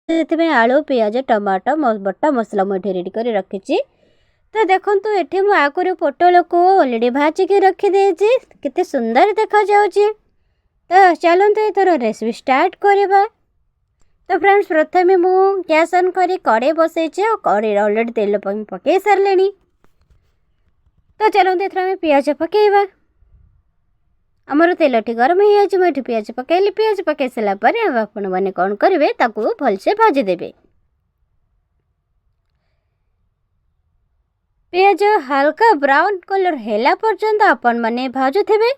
से आलू पियाज टमाटो बटा मसला मुझे रेडी कर रखी। तो देखो ये मुझे आगुरी पोटल को अलरेडी भाजिक रखीदे केते सुंदर देखा जाउची। तो चलते एथर रेसिपी स्टार्ट करवा। तो फ्रेंड्स प्रथम मु गैस ऑन करी कड़े बसई और कड़े अलरेडी तेल पकई सारे। तो चलते एथर आम पियाज पकेवा। आमर तेल टी गरम हो मुझे पियाज पकईली। पियाज पकई सारापर आपण मैंने कौन करेंगे भलसे भाजीदेवे। पियाज हल्का ब्राउन कलर हैला पर्यंत आपण मैंने भाजुथे।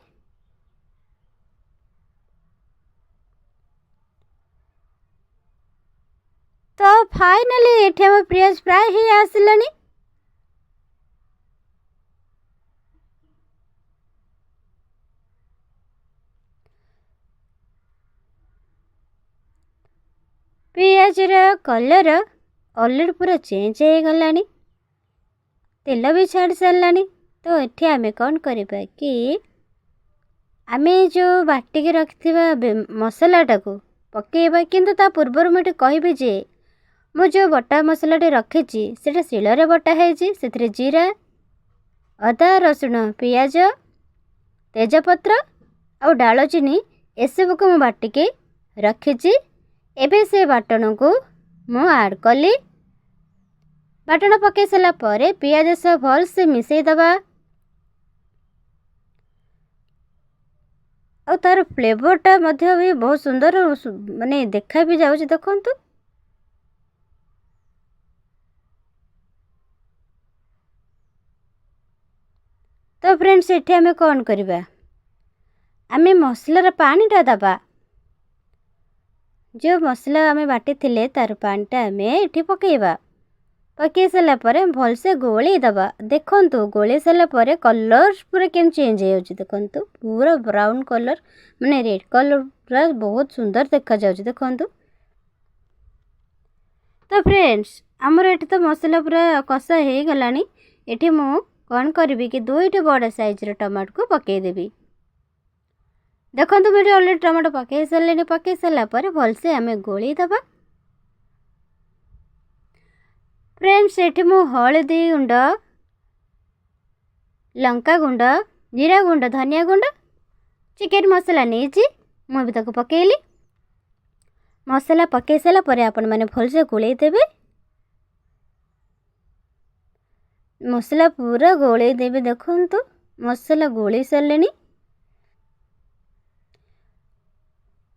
तो फाइनली ये पियाज फ्राए ही आसलानी। पियाज कलर अलरेडी पूरा चेंज हो गला, तेल भी छाड़ सारा। तो ये आम कौन करवा कि आम जो बाटिक रखि मसलाटा को पकेबा। किंतु ता पूर्वर मुझे कहबी जे मु जो बटा मसलाटे रखी से शिଳରେ बटा है। जीरा अदा रसुण पियाज तेजपत्र और डालचीनी एसबू को मु बाटिके रखी। एबे से बाटन को मु ऐड कली। बाटन पकई सारा पर पियाज सब भल से मिसई दबा और तार फ्लेवरटा भी बहुत सुंदर माने देखा भी जाउछ। देखंतु तो फ्रेंड्स ये आम कौन करवा आम मसलार पानीटा दबा। जो मसला आम बाटी थिले तार पानीटा आम ये पकेबा। पकई सारापर भलसे गोली दबा। देखंतु गोली सारापर कलर पूरा केम चेंज हो। देखंतु पूरा ब्राउन कलर माने रेड कलर पूरा बहुत सुंदर देखा जाउछ। देखंतु तो फ्रेंड्स आमर ये तो मसला पूरा कषा हो गलानी। ये मु कौन करी कि 2टी बड़ साइजर टमाटो को पकईदेवी। देखो मुझे अलरेडी टमाटो पकई सारे। पकई सारापर भलसे आम गोली दबा। फ्रेंड्स ये मु हलदी गुंड लंका गुंड जीरा गुंड धनिया गुंड चिकेन मसला नहीं मुझे पकईली। मसला पकई सारापर आपण मैंने भलसे गोलई देवे। मसला पूरा गोलई देवे। देखंतु मसला गोलई सारे।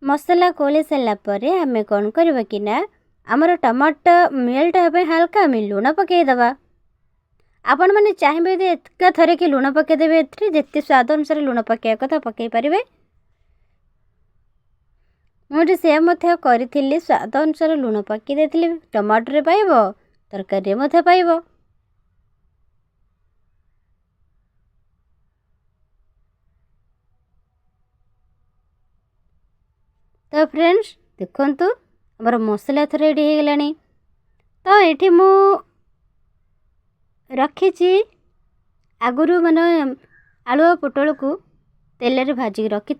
मसला गोलई सारापर आम कौन करवा कि ना आमर टमाटो मेल्ट होगा हल्का आम लुण पकईदबा। आपण मैंने चाहिए एका थरे कि लुण पकईदेवे। जिते स्वाद अनुसार लुण पकई कथा पकई पारे। मुझे से करी स्वाद अनुसार लुण पकई देती। टमाटो पाइब तरकारी पाइब। तो फ्रेंड्स देखंतु हमर मसला थोड़ा रेडी हो गलानी। तो ये मु रखी आगुरी माने आलू पोटल को तेल रे भाजिक रखी।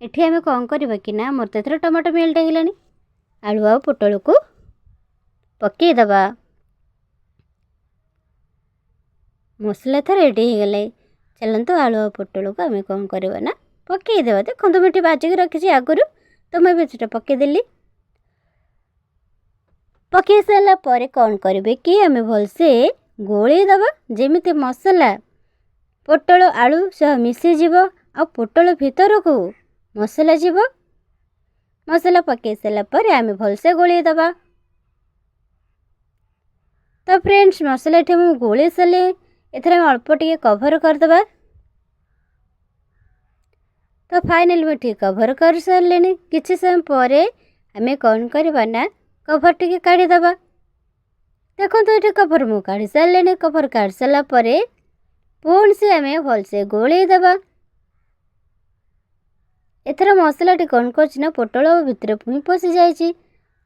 ये आम कौन करवा कि ना मोर तो टमाटो मेल्ट हो गलानी। आलू आ पोटल को पकईदबा। मसला तो रेडी हो गला। चलतु आलू आ पोटल को आम कौन करवा ना पकईदेवा। देखो मुझे भाजिक रखी आगुरी। तो मैं भी पकईदेली। पकई सारा पर कौन करेंगे कि आम भलसे गोलई दबा। जेमिति मसला पोटल आलू सह मिसी जीव आ पोटल भीतर को मसला जीव। मसला पकई सारा पर आम भलसे गोलई दबा। तो फ्रेंड्स मसला ये मु गोलई सारे। एथर अल्प टिके कभर करदबा। तो फाइनल में ठीक कभर कर सारे। किसी समय पर आम कौन करवा ना कभर टिके काढ़ीदबा। देखो तो ये कभर मु काढ़ी सारे। कभर काढ़ सारा पर पुणी से आम भलसे गोलई दबा। एथर मसला टी कौन कर पोटल भितर पुणी पशि जाइए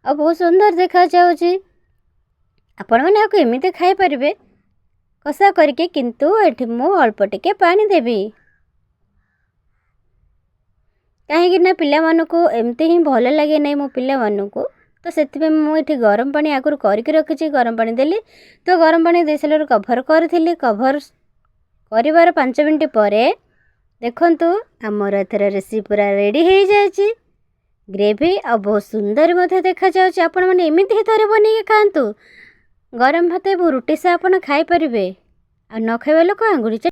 और बहुत सुंदर देखा जाउची। आपण मैंने आपको एमती खाई पारे कषा करके। किंतु ये मु अल्प टिके पानी देवी। कहीं पिला मानू एमती ही भल लगे नहीं मो पिला मानू ତ ସେଥିପାଇଁ ମୁଁ ଏଠି ଗରମ ପାଣି ଆଗରୁ କରିକି ରଖିଛି। ଗରମ ପାଣି ଦେଲି, ତ ଗରମ ପାଣି ଦେଇସାରିଲାରୁ କଭର୍ କରିଥିଲି। କଭର୍ କରିବାର 5 ମିନିଟ୍ ପରେ ଦେଖନ୍ତୁ ଆମର ଏଥର ରେସିପି ପୁରା ରେଡ଼ି ହେଇଯାଇଛି। ଗ୍ରେଭି ଆଉ ବହୁତ ସୁନ୍ଦର ମଧ୍ୟ ଦେଖାଯାଉଛି। ଆପଣମାନେ ଏମିତି ହିଁ ଥରେ ବନେଇକି ଖାଆନ୍ତୁ। ଗରମ ଭାତ ଏବଂ ରୁଟି ସହ ଆପଣ ଖାଇପାରିବେ। ଆଉ ନ ଖାଇବା ଲୋକ ଆଙ୍ଗୁଳି